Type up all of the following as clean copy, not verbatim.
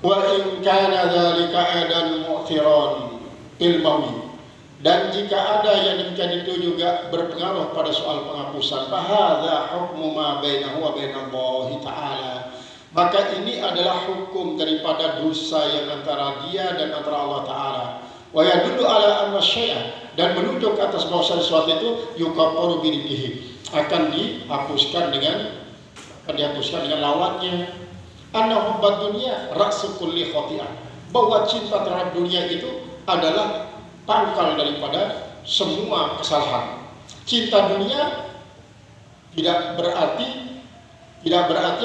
Wa in kana dzalika aidan mu'thiran ilmawi, dan jika ada yang demikian itu juga berpengaruh pada soal penghapusan, fahadza hukmu ma bainahu wa bainallahi ta'ala, maka ini adalah hukum daripada dosa yang antara dia dan antara Allah Ta'ala. Wa yadullu ala anna syai'a, dan menunjuk atas bahwa sesuatu itu yukaffaru bihi, akan dihapuskan dengan lawannya. Anna hubbad dunya ra'su kulli khati'ah, bahwa cinta terhadap dunia itu adalah pangkal daripada semua kesalahan. Cinta dunia tidak berarti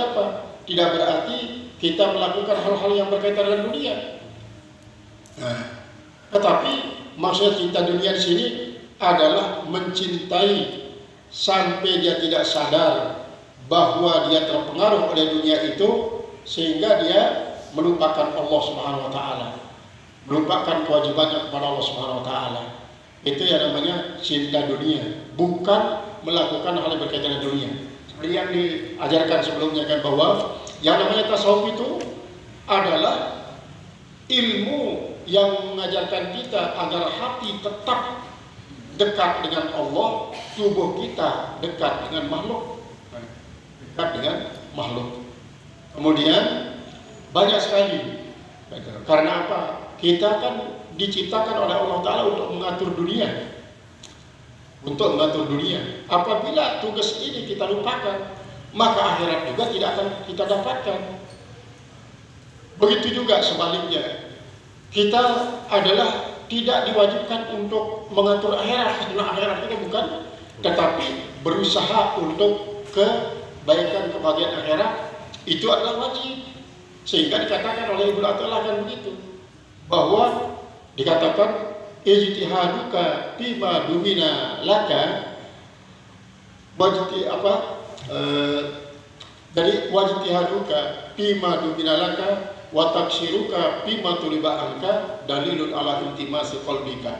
apa? Tidak berarti kita melakukan hal-hal yang berkaitan dengan dunia. Tetapi maksud cinta dunia di sini adalah mencintai sampai dia tidak sadar bahwa dia terpengaruh oleh dunia itu, sehingga dia melupakan Allah Subhanahu wa taala, melupakan kewajibannya kepada Allah Subhanahu wa taala. Itu yang namanya cinta dunia, bukan melakukan hal yang berkaitan dengan dunia. Seperti yang diajarkan sebelumnya kan, bahwa yang namanya tasawuf itu adalah ilmu yang mengajarkan kita agar hati tetap dekat dengan Allah, tubuh kita dekat dengan makhluk. Kemudian banyak sekali, karena apa? Kita kan diciptakan oleh Allah Ta'ala untuk mengatur dunia. Apabila tugas ini kita lupakan, maka akhirat juga tidak akan kita dapatkan. Begitu juga sebaliknya, kita adalah tidak diwajibkan untuk mengatur akhirat, karena akhirat itu bukan, tetapi berusaha untuk kebaikan kebahagiaan akhirat itu adalah wajib. Sehingga dikatakan oleh Ibnu Athaillah kan begitu, bahwa dikatakan ijtihaduka bima dumina laka dari wajtihaduka bima dumina laka wa taksiruka bima tuliba anka dalilun ala intimasi qalbika.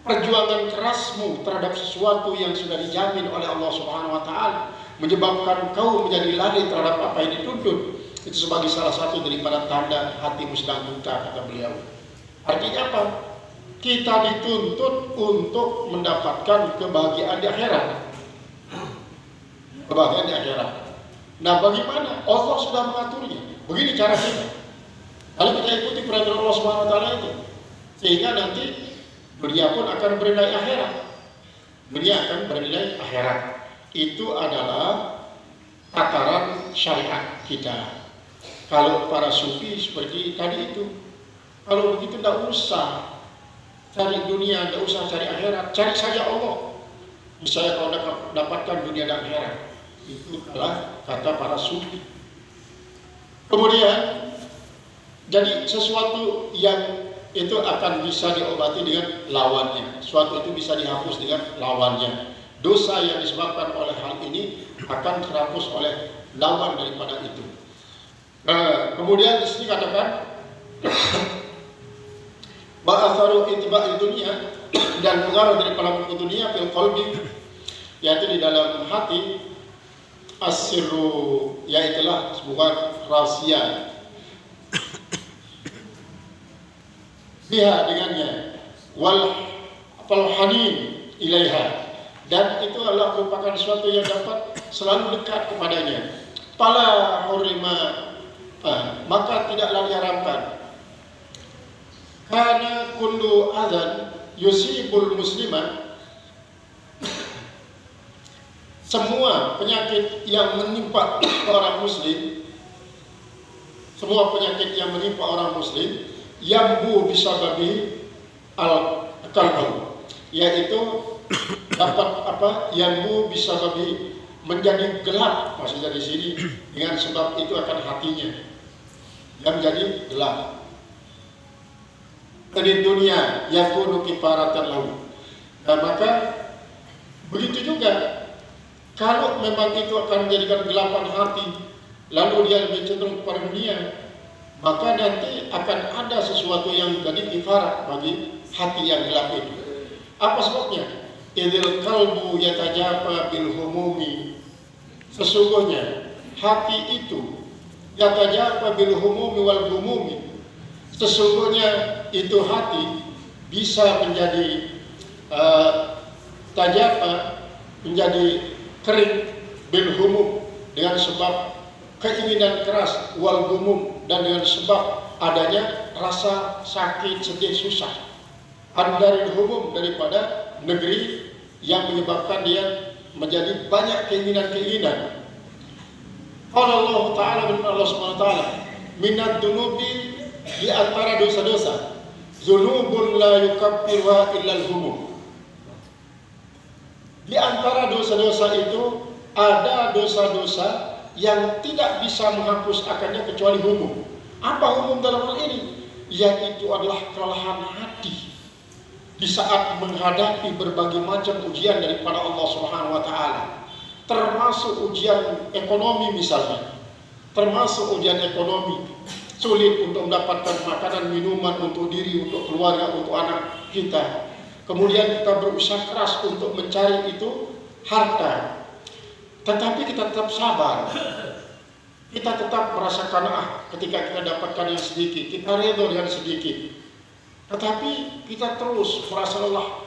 Perjuangan kerasmu terhadap sesuatu yang sudah dijamin oleh Allah Subhanahu wa taala menyebabkan kau menjadi lari terhadap apa yang dituntut, itu sebagai salah satu daripada tanda hatimu sedang buta, kata beliau. Artinya apa? Kita dituntut untuk mendapatkan kebahagiaan di akhirat. Nah, bagaimana? Allah sudah mengaturnya. Begini cara kita. Kalau kita ikuti peraturan Allah Subhanahu wa taala itu, sehingga nanti dunia pun akan bernilai akhirat. Itu adalah tataran syariat kita. Kalau para sufi seperti tadi itu, kalau begitu tidak usah cari dunia, tidak usah cari akhirat, cari saja Allah. Misalnya kalau dapatkan dunia dan akhirat, itu adalah kata para sufi. Kemudian jadi sesuatu yang itu akan bisa diobati dengan lawannya, sesuatu itu bisa dihapus dengan lawannya. Dosa yang disebabkan oleh hal ini akan terhapus oleh lawan daripada itu. Kemudian di sini katakan wa atharu ittiba'i dunia, dan pengaruh dari pelaku dunia fil qalbi, yaitu di dalam hati, as-sirru, yaitulah sebuah rahasia, biha dengannya, wal hanin ilaiha, dan itu adalah merupakan sesuatu yang dapat selalu dekat kepadanya. Fala hurima, maka tidaklah diharamkan. Karena kullu adzan yusibul musliman, semua penyakit yang menimpa orang muslim, yambu bisababi al-qalbu, yaitu dapat yambu bisababi, menjadi gelap, maksudnya di sini dengan sebab itu akan hatinya yang menjadi gelap. Di dunia yakunu kifaratan lahu. Nah, maka begitu juga kalau memang itu akan menjadikan gelapan hati, lalu dia lebih cenderung kepada dunia, maka nanti akan ada sesuatu yang menjadi kifarat bagi hati yang gelap itu. Apa sebabnya? Idil qalbu yatajaba bil humumi, sesungguhnya hati itu Yatajafa bil humumi wal gumumi. Sesungguhnya itu hati bisa menjadi tajafa, menjadi kering bil humum dengan sebab keinginan keras, wal gumum, dan dengan sebab adanya rasa sakit, sedih, susah. Andaril humum, daripada negeri yang menyebabkan dia menjadi banyak keinginan-keinginan. Allah Ta'ala, Allah Subhanahu wa Ta'ala, minad dunubi, di antara dosa-dosa, dzunubun la yukaffiruha illa al-humum. Di antara dosa-dosa itu ada dosa-dosa yang tidak bisa menghapus akannya kecuali humum. Apa humum dalam hal ini? Yaitu adalah kelelahan hati di saat menghadapi berbagai macam ujian daripada Allah Subhanahu wa Ta'ala, termasuk ujian ekonomi misalnya, termasuk ujian ekonomi, sulit untuk mendapatkan makanan, minuman untuk diri, untuk keluarga, untuk anak kita. Kemudian kita berusaha keras untuk mencari itu harta, tetapi kita tetap sabar. Kita tetap merasa qanaah ketika kita dapatkan yang sedikit, kita redha dengan sedikit. Tetapi kita terus merasa lelah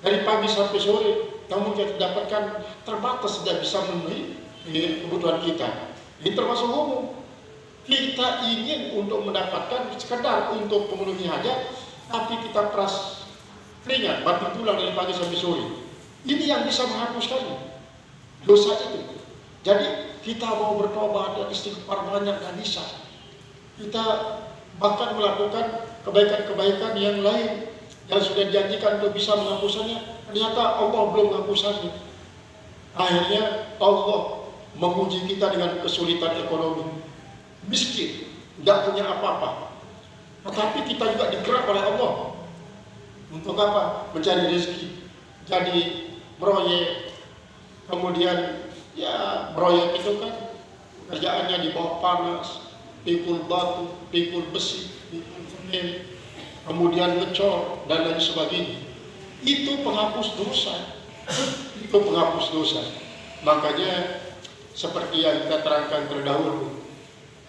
dari pagi sampai sore, namun kita dapatkan terbatas, tidak bisa memenuhi kebutuhan kita. Ini termasuk umum. Kita ingin untuk mendapatkan sekedar untuk memenuhi hajat, tapi kita peras keringat, banting tulang dari pagi sampai sore. Ini yang bisa menghapuskannya, dosa itu. Jadi kita mau bertobat dan istighfar banyak dan bisa. Kita bahkan melakukan kebaikan-kebaikan yang lain yang sudah dijanjikan untuk bisa menghapuskannya, ternyata Allah belum menghapuskannya. Akhirnya Allah menguji kita dengan kesulitan ekonomi, miskin, tidak punya apa-apa. Tetapi kita juga digerak oleh Allah untuk apa? Mencari rezeki. Jadi proyek, kemudian ya proyek itu kan kerjaannya di bawah panas, pikul batu, pikul besi, pikul semen, kemudian ngecor dan lain sebagainya. Itu penghapus dosa. Itu penghapus dosa. Makanya seperti yang kita terangkan terdahulu,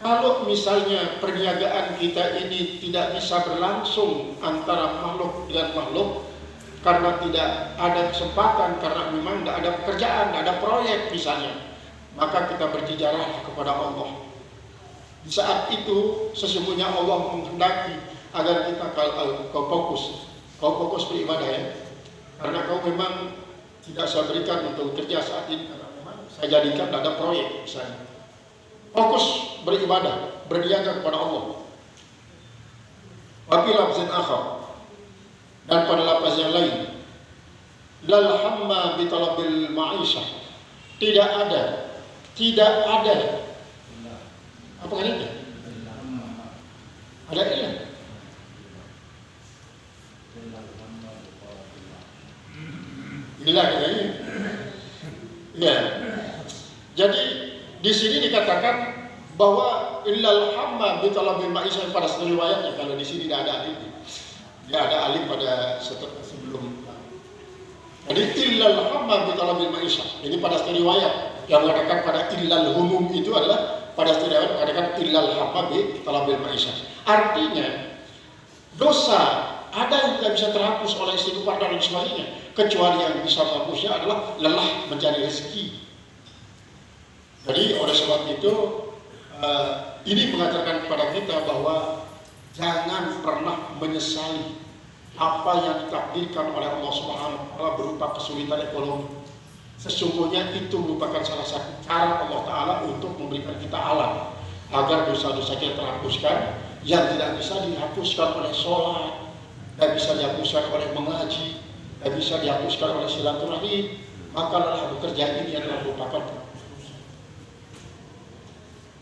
kalau misalnya perniagaan kita ini tidak bisa berlangsung antara makhluk dengan makhluk karena tidak ada kesempatan, karena memang tidak ada pekerjaan, tidak ada proyek misalnya, maka kita bertijarah kepada Allah. Di saat itu sesungguhnya Allah menghendaki agar kita kau fokus beribadah ya, karena kau memang tidak saya berikan untuk kerja saat ini, karena memang saya jadikan ada proyek misalnya. Fokus beribadah, berniaga kepada Allah. Wabi lafzin akhar, dan pada lafaz yang lain, lal hamma bi talabil ma'isyah, tidak ada apa kan itu? Ada ilah. Inilah katanya. Ya. Jadi di sini dikatakan bahwa illal hamma bi talabil ma'isyah, pada satu riwayatnya, kalau di sini tidak ada alif. Dia ada alif pada sebelum. Jadi illal hamma bi talabil ma'isyah. Ini pada satu riwayat yang mengatakan pada illal humum itu adalah pada satu riwayat mengatakan illal hamma bi talabil ma'isyah. Artinya dosa ada yang tidak bisa terhapus oleh istighfar dan sebagainya, kecuali yang bisa menghapusnya adalah lelah mencari rezeki. Jadi oleh sebab itu ini mengajarkan kepada kita bahwa jangan pernah menyesali apa yang ditakdirkan oleh Allah Subhanahu wa Ta'ala berupa kesulitan ekonomi. Sesungguhnya itu merupakan salah satu cara Allah Ta'ala untuk memberikan kita alam agar dosa-dosa kita terhapuskan, yang tidak bisa dihapuskan oleh sholat, tidak bisa dihapuskan oleh mengaji, tidak bisa dihapuskan oleh silaturahim. Maka lelah bekerja ini adalah merupakan.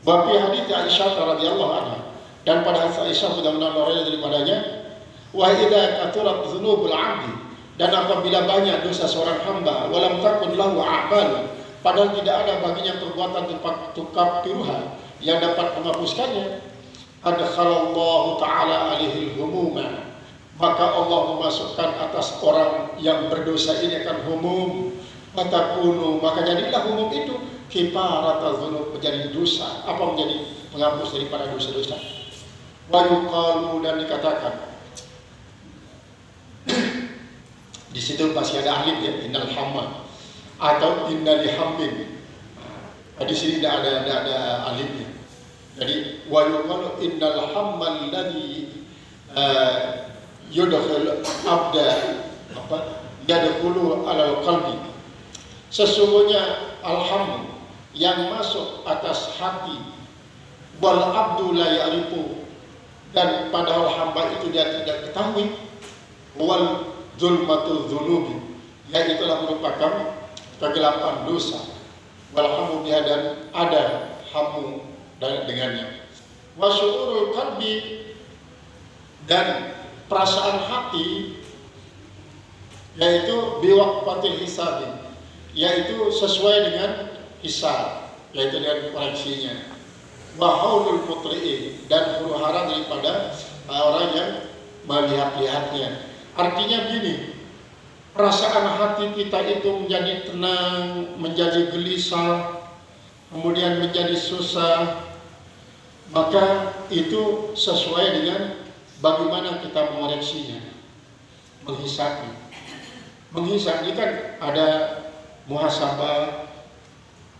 Bapi hadits Aisyah radhiyallahu anha, dan pada hadits Aisyah mudah-mudahan Allah daripadanya, wa idza katurat dzunubul 'abdi, dan apabila banyak dosa seorang hamba, walam takun lahu a'mal, padahal tidak ada baginya perbuatan tukap piruha yang dapat menghapuskannya, adkhalallahu ta'ala alaihi humuma, maka Allah memasukkan atas orang yang berdosa ini akan humum, fatakunu, maka jadilah humum itu kifarat al-dzunub, menjadi dosa, apa menjadi penghapus daripada dosa-dosa. Wa yuqalu, dan dikatakan di situ masih ada alif ya, innal hamma atau innal hammin. Di sini tidak ada alifnya. Jadi wa yuqalu innal hamma alladhi yudkhil abda yadkhulu alal qalbi. Sesungguhnya alham yang masuk atas hati, wal abdu la ya'rifu, dan padahal hamba itu dia tidak ketahui, wal zulmatul dzunubi, yaitu telah merupakan kegelapan dosa, wal hamu biha, dan ada hamu dengannya, wa syu'urul qalbi, dan perasaan hati, yaitu biwaqfatil hisabi, yaitu sesuai dengan hisab, yaitu dengan koreksinya, wa haulul mutli'in, dan huru-hara daripada orang yang melihat-lihatnya. Artinya begini, perasaan hati kita itu menjadi tenang, menjadi gelisah, kemudian menjadi susah, maka itu sesuai dengan bagaimana kita mengoreksinya, menghisabnya. Menghisab ini kan ada muhasabah,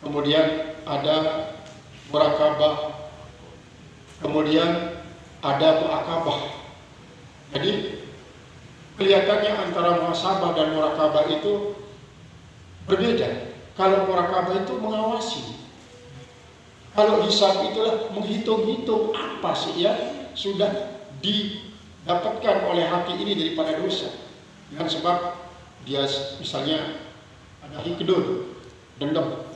kemudian ada murakabah, kemudian ada muakabah. Jadi kelihatannya antara muhasabah dan murakabah itu berbeda. Kalau murakabah itu mengawasi, kalau hisab itulah menghitung-hitung apa sih yang sudah didapatkan oleh hati ini daripada dosa. Dengan sebab dia misalnya ada hikdun, dendam,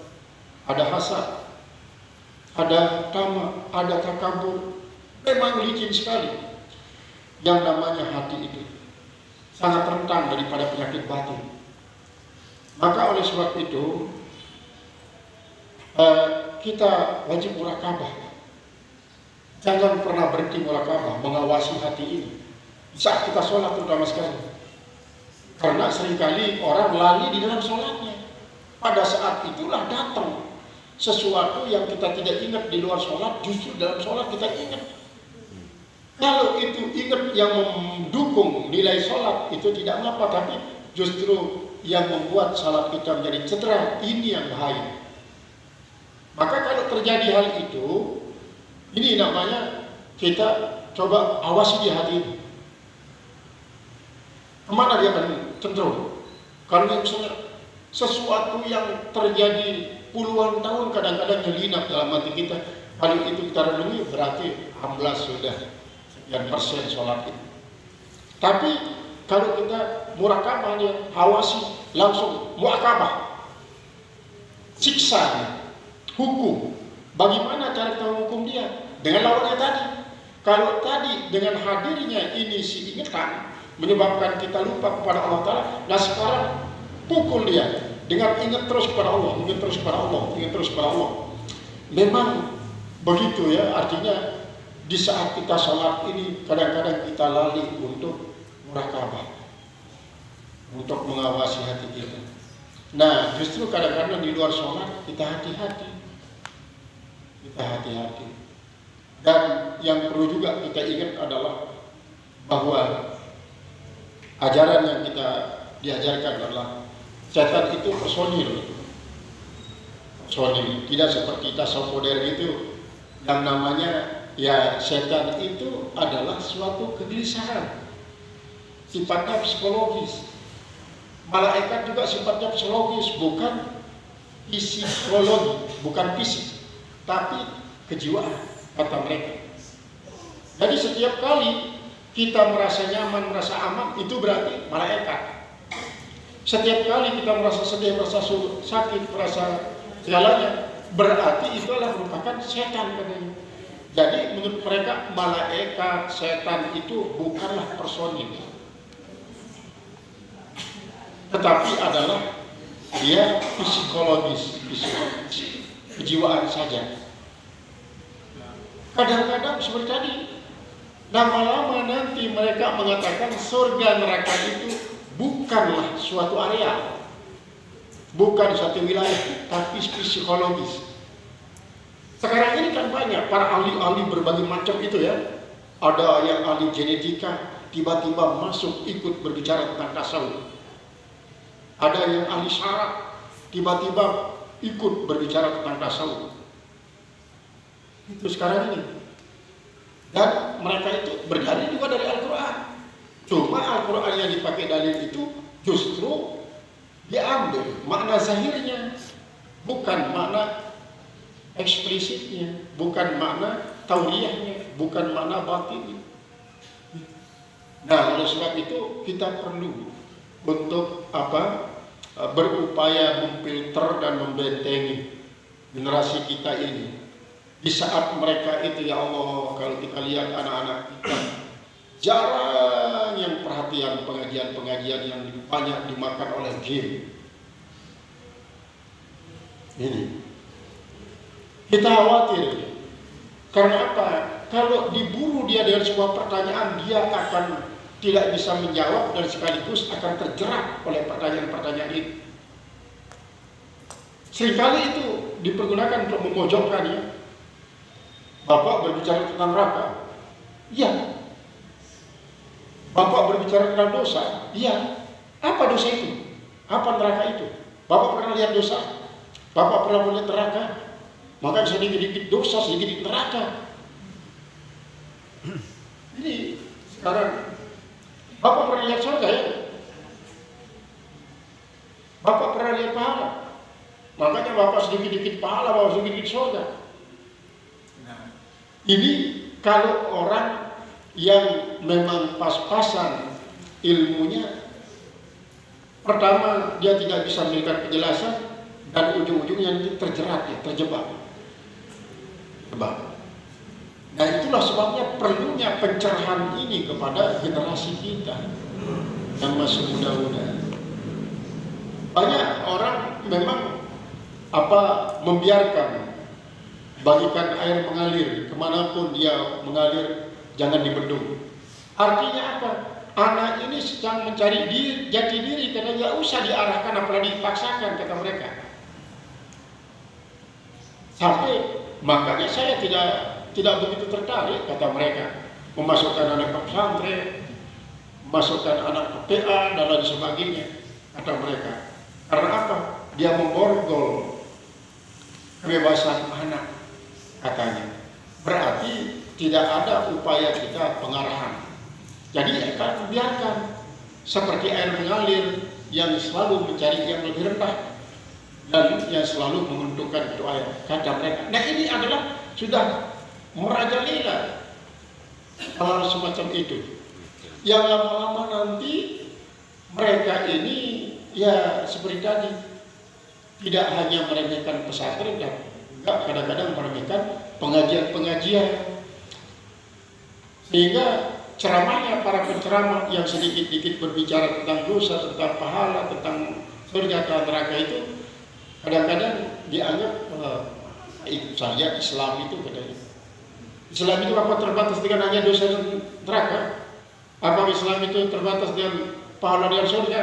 ada hasad, ada tamak, ada takabur, memang licin sekali yang namanya hati itu, sangat rentan daripada penyakit batin. Maka oleh sebab itu kita wajib murakabah. Jangan pernah berhenti murakabah, mengawasi hati ini saat kita sholat terutama sekali. Karena seringkali orang lali di dalam sholatnya. Pada saat itulah datang sesuatu yang kita tidak ingat di luar sholat, justru dalam sholat kita ingat. Kalau itu ingat yang mendukung nilai sholat, itu tidak mengapa, tapi justru yang membuat sholat kita menjadi cedera, ini yang bahaya. Maka kalau terjadi hal itu, ini namanya kita coba awasi di hati ini. Kemana dia akan cenderung? Karena misalnya sesuatu yang terjadi puluhan tahun kadang-kadang nyelinap dalam hati kita, kalau itu kita renungi berarti amblas sudah sekian persen sholat itu. Tapi kalau kita murakabah, dia awasi langsung muakabah, siksa, hukum. Bagaimana cara kita hukum dia? Dengan lawannya tadi. Kalau tadi dengan hadirnya ini si ingatan menyebabkan kita lupa kepada Allah Ta'ala, nah sekarang pukul dia dengan ingat terus kepada Allah, ingat terus kepada Allah, ingat terus kepada Allah. Memang begitu ya, artinya di saat kita sholat ini kadang-kadang kita lali untuk murakabah, untuk mengawasi hati kita. Nah justru kadang-kadang di luar sholat kita hati-hati. Dan yang perlu juga kita ingat adalah bahwa ajaran yang kita diajarkan adalah setan itu personil, tidak seperti tasawuf modern itu yang namanya ya setan itu adalah suatu kegelisahan, sifatnya psikologis. Malaikat juga sifatnya psikologis, bukan psikologi, bukan fisik, tapi kejiwaan kata mereka. Jadi setiap kali kita merasa nyaman, merasa aman, itu berarti malaikat. Setiap kali kita merasa sedih, merasa sakit, merasa segalanya, berarti itu adalah merupakan setan katanya. Jadi menurut mereka malaikat, setan itu bukanlah personil, tetapi adalah dia psikologis, kejiwaan saja. Kadang-kadang seperti tadi, lama-lama nanti mereka mengatakan surga neraka itu bukanlah suatu area. bukan satu wilayah, tapi psikologis. Sekarang ini kan banyak para ahli-ahli berbagai macam itu ya. Ada yang ahli genetika, tiba-tiba masuk ikut berbicara tentang tasawuf. Ada yang ahli syaraf, tiba-tiba ikut berbicara tentang tasawuf. Itu sekarang ini. Dan mereka itu berdalil juga dari Al-Quran. Cuma Al-Quran yang dipakai dalil itu justru diambil makna zahirnya, bukan makna eksplisitnya, bukan makna tauriyahnya, bukan makna batinnya. Nah, oleh sebab itu kita perlu untuk berupaya memfilter dan membentengi generasi kita ini. Di saat mereka itu, ya Allah, kalau kita lihat anak-anak kita jarang yang perhatian pengajian-pengajian yang banyak dimakan oleh game. Ini kita khawatir. Karena apa? Kalau diburu dia dengan sebuah pertanyaan, dia akan tidak bisa menjawab dan sekaligus akan terjerat oleh pertanyaan-pertanyaan itu. Seringkali itu dipergunakan untuk memojokkannya. Bapak berbicara tentang neraka? Iya. Bapak berbicara tentang dosa? Iya. Apa dosa itu? Apa neraka itu? Bapak pernah lihat dosa? Bapak pernah melihat neraka? Maka sedikit-sedikit dosa, sedikit neraka. Ini sekarang Bapak pernah lihat surga ya? Bapak pernah lihat pahala? Makanya Bapak sedikit-sedikit pahala, Bapak sedikit-sedikit surga. Ini kalau orang yang memang pas-pasan ilmunya, pertama dia tidak bisa memberikan penjelasan dan ujung-ujungnya nanti terjerat, ya, terjebak. Nah, itulah sebabnya perlunya pencerahan ini kepada generasi kita yang masih muda-muda. Banyak orang memang membiarkan, bagikan air mengalir kemanapun dia mengalir, jangan dibendung. Artinya apa? Anak ini sedang mencari jati diri, karena nggak usah diarahkan apalagi dipaksakan, kata mereka. Sampai makanya saya tidak begitu tertarik, kata mereka, memasukkan anak ke pesantren, memasukkan anak ke PA dan lain sebagainya, kata mereka. Karena apa? Dia memborgol kebebasan anak, katanya. Berarti tidak ada upaya kita pengarahan. Jadi akan biarkan seperti air mengalir yang selalu mencari yang lebih rendah dan yang selalu menguntungkan itu air, kata mereka. Nah, ini adalah sudah merajalela hal semacam itu. Yang lama-lama nanti mereka ini ya seperti tadi, tidak hanya meremehkan pesantren, dan juga kadang-kadang meremehkan pengajian-pengajian, sehingga ceramahnya para penceramah yang sedikit-sedikit berbicara tentang dosa, tentang pahala, tentang surga dan neraka itu kadang-kadang dianggap ikut saja Islam itu, katanya. Islam itu apa terbatas dengan hanya dosa dan neraka? Apa Islam itu terbatas dengan pahala dan surga?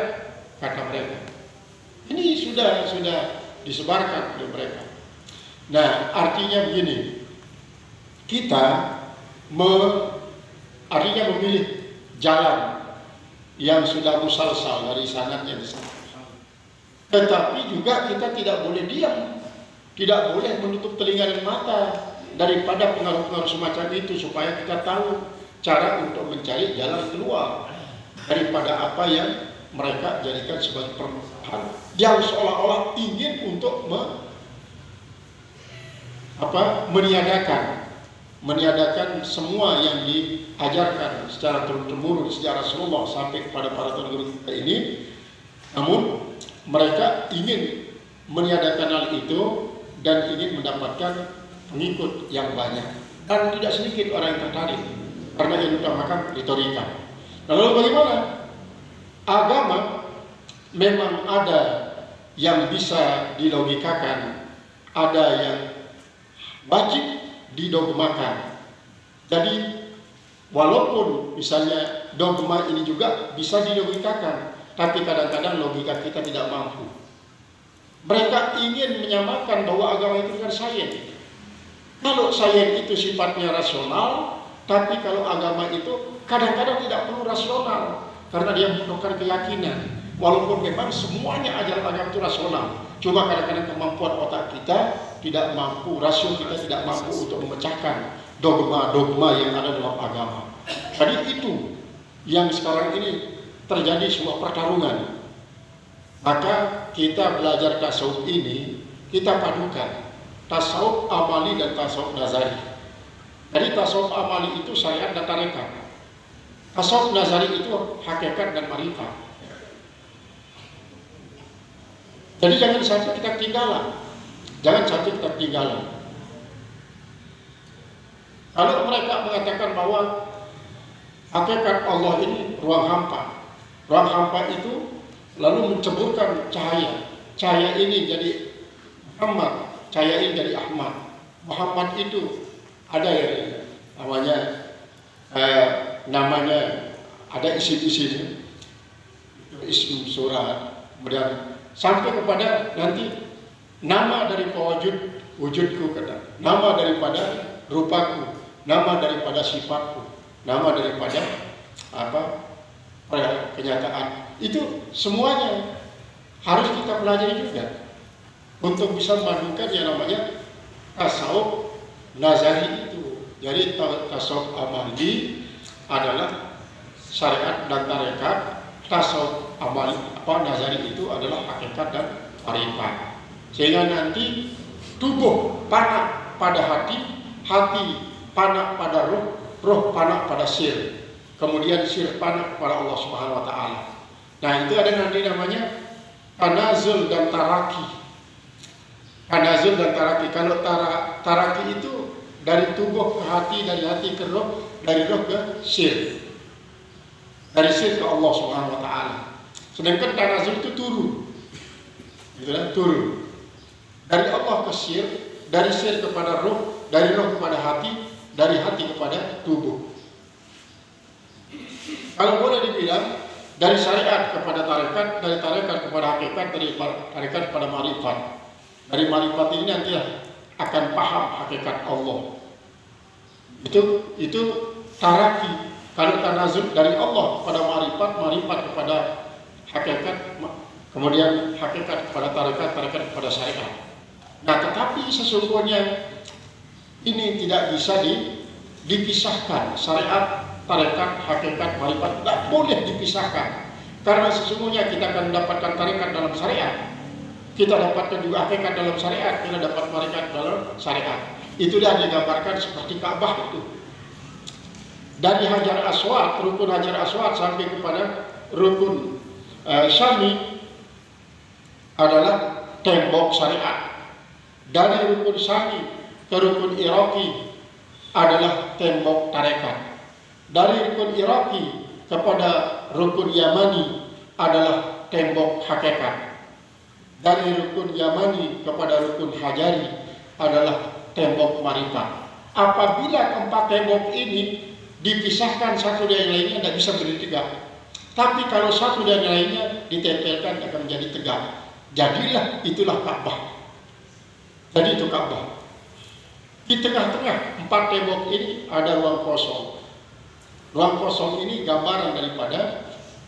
Kata mereka. Ini sudah disebarkan oleh mereka. Nah, artinya begini, kita artinya memilih jalan yang sudah musalsal dari sanadnya di sana. Tetapi juga kita tidak boleh diam, tidak boleh menutup telinga dan mata daripada pengaruh-pengaruh semacam itu, supaya kita tahu cara untuk mencari jalan keluar daripada apa yang mereka jadikan sebagai permasalahan yang seolah-olah ingin untuk meniadakan semua yang diajarkan secara turun-temurun sejak Rasulullah sampai kepada para guru kita ini. Namun mereka ingin meniadakan hal itu dan ingin mendapatkan pengikut yang banyak, dan tidak sedikit orang yang tertarik karena yang utamakan retorika. Lalu bagaimana? Agama memang ada yang bisa dilogikakan, ada yang wajib didogmakan. Jadi walaupun misalnya dogma ini juga bisa dilogikakan, tapi kadang-kadang logika kita tidak mampu. Mereka ingin menyamakan bahwa agama itu dengan sains. Kalau sains itu sifatnya rasional, tapi kalau agama itu kadang-kadang tidak perlu rasional, karena dia membutuhkan keyakinan. Walaupun memang semuanya ajaran agama itu rasional, cuma kadang-kadang kemampuan otak kita tidak mampu, rasio kita tidak mampu untuk memecahkan dogma-dogma yang ada dalam agama. Jadi itu yang sekarang ini terjadi sebuah pertarungan. Maka kita belajar tasawuf ini, kita padukan tasawuf amali dan tasawuf nazari. Jadi tasawuf amali itu syariat dan tarekat. Tasawuf nazari itu hakikat dan marifat. Jadi jangan sampai kita ketinggalan. Jangan sampai kita ketinggalan. Kalau mereka mengatakan bahwa hakikat Allah ini ruang hampa. Ruang hampa itu lalu menceburkan cahaya. Cahaya ini jadi Muhammad, cahaya ini jadi Ahmad. Muhammad itu ada yang namanya ada isi-isinya, isim surat, kemudian sampai kepada nanti nama dari wujudku kata, nama daripada rupaku, nama daripada sifatku, nama daripada kenyataan. Itu semuanya harus kita pelajari juga untuk bisa memadukan yang namanya tasawuf nazari itu. Jadi tasawuf amali adalah syariat dan tarekat, tasawuf amali nazari itu adalah hakikat dan marifat. Sehingga nanti tubuh panak pada hati, hati panak pada ruh, ruh panak pada sir, kemudian sir panak pada Allah Subhanahu wa taala. Nah, itu ada nanti namanya tanazul dan taraki. Tanazul dan taraki. Kalau taraki itu dari tubuh ke hati, dari hati ke roh, dari roh ke sir, dari sir ke Allah Subhanahu wa taala. Sedangkan tanazul itu turun. Itulah turun. Dari Allah ke sir, dari sir kepada roh, dari roh kepada hati, dari hati kepada tubuh. Kalau boleh dibilang dari syariat kepada tarekat, dari tarekat kepada hakikat, dari tarekat kepada marifat. Dari marifat ini nanti akan paham hakikat Allah. Itu taraki. Kalau tanazul dari Allah kepada marifat, marifat kepada hakikat, kemudian hakikat kepada tarekat, tarekat kepada syariat. Nah, tetapi sesungguhnya ini tidak bisa dipisahkan. Syariat, tarekat, hakikat, marifat tidak boleh dipisahkan. Karena sesungguhnya kita akan mendapatkan tarekat dalam syariat, kita dapatkan juga hakikat dalam syariat, kita dapat marifat dalam syariat. Itulah digambarkan seperti Ka'bah itu. Dari Hajar Aswad, rukun Hajar Aswad sampai kepada rukun Syami adalah tembok syariat. Dari rukun Syami ke rukun Iraqi adalah tembok tarekat. Dari rukun Iraqi kepada rukun Yamani adalah tembok hakikat. Dari rukun Yamani kepada rukun Hajari adalah tembok marifat. Apabila keempat tembok ini dipisahkan satu dari yang lainnya, tidak bisa berdiri tegak. Tapi kalau satu dari yang lainnya ditempelkan akan menjadi tegak. Jadilah itulah Ka'bah. Jadi itu Ka'bah. Di tengah-tengah empat tembok ini ada ruang kosong. Ruang kosong ini gambaran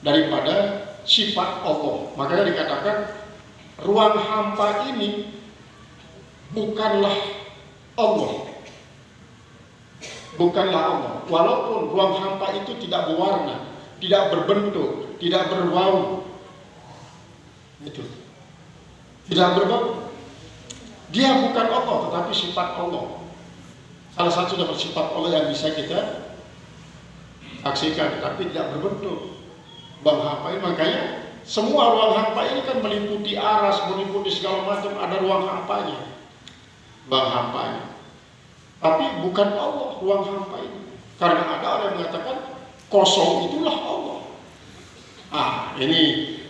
daripada sifat Allah. Makanya dikatakan ruang hampa ini bukanlah Allah. Bukanlah Allah. Walaupun ruang hampa itu tidak berwarna, tidak berbentuk, tidak berbau. Itu. Tidak berbau. Dia bukan Allah, tetapi sifat Allah. Salah satu dari sifat Allah yang bisa kita saksikan, tapi tidak berbentuk. Ruang hampa ini, makanya semua ruang hampa ini kan meliputi aras, meliputi segala macam, ada ruang hampanya. Ruang hampanya. Tapi bukan Allah ruang hampa ini. Karena ada orang yang mengatakan kosong itulah Allah. Ini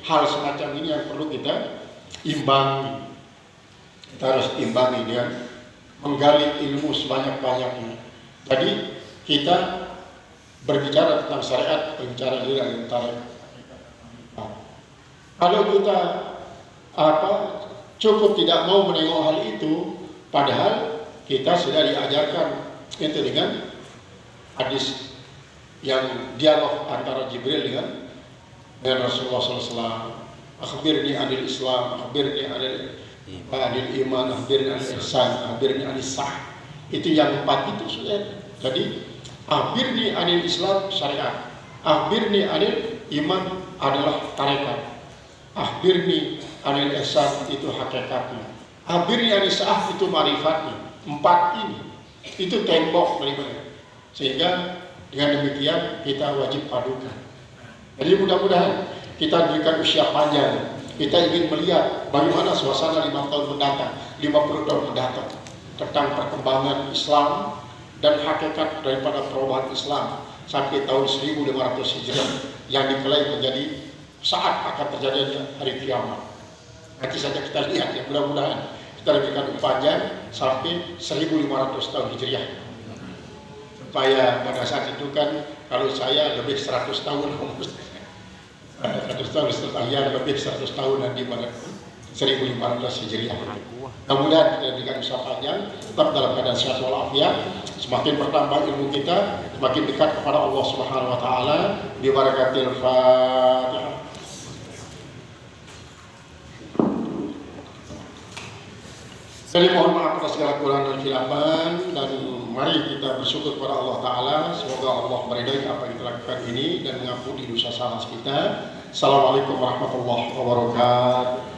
hal semacam ini yang perlu kita imbangi. Kita harus imbangi dengan menggali ilmu sebanyak-banyaknya. Jadi kita berbicara tentang syariat, berbicara juga tentang kalau kita cukup tidak mau menengok hal itu, padahal kita sudah diajarkan itu dengan hadis yang dialog antara Jibril dengan Rasulullah SAW. Akhbirni anil Islam, akhbirni anil iman, akhbirni anil ihsan, akhbirni anil sah. Itu yang 4 itu sudah. Jadi akhbirni anil Islam syariat, akhbirni anil iman adalah tarekat, akhbirni anil ihsan itu hakikatnya, akhbirni anil sah itu marifatnya. 4 ini itu tembok dari mereka. Sehingga dengan demikian kita wajib padukan. Jadi mudah-mudahan kita diberikan usia panjang. Kita ingin melihat bagaimana suasana 5 tahun mendatang, 50 tahun mendatang tentang perkembangan Islam dan hakikat daripada perubahan Islam sampai tahun 1500 Hijriah yang diklaim menjadi saat akan terjadinya hari kiamat. Nanti saja kita lihat ya, mudah-mudahan kita diberikan panjang sampai 1500 tahun Hijriah. Supaya pada saat itu kan kalau saya lebih 100 tahun 100 tahun setengah lebih 100 tahun nanti pada 1500 Hijriah. Kemudian kita diberikan usaha panjang, tetap dalam keadaan sehat walafiat, semakin bertambah ilmu kita, semakin dekat kepada Allah Subhanahu wa taala bi barakatil Fatihah. Jadi mohon maaf atas segala kekurangan dan khilafan, dan mari kita bersyukur kepada Allah Ta'ala. Semoga Allah meridai apa yang kita lakukan ini dan mengampuni dosa salah kita. Assalamualaikum warahmatullahi wabarakatuh.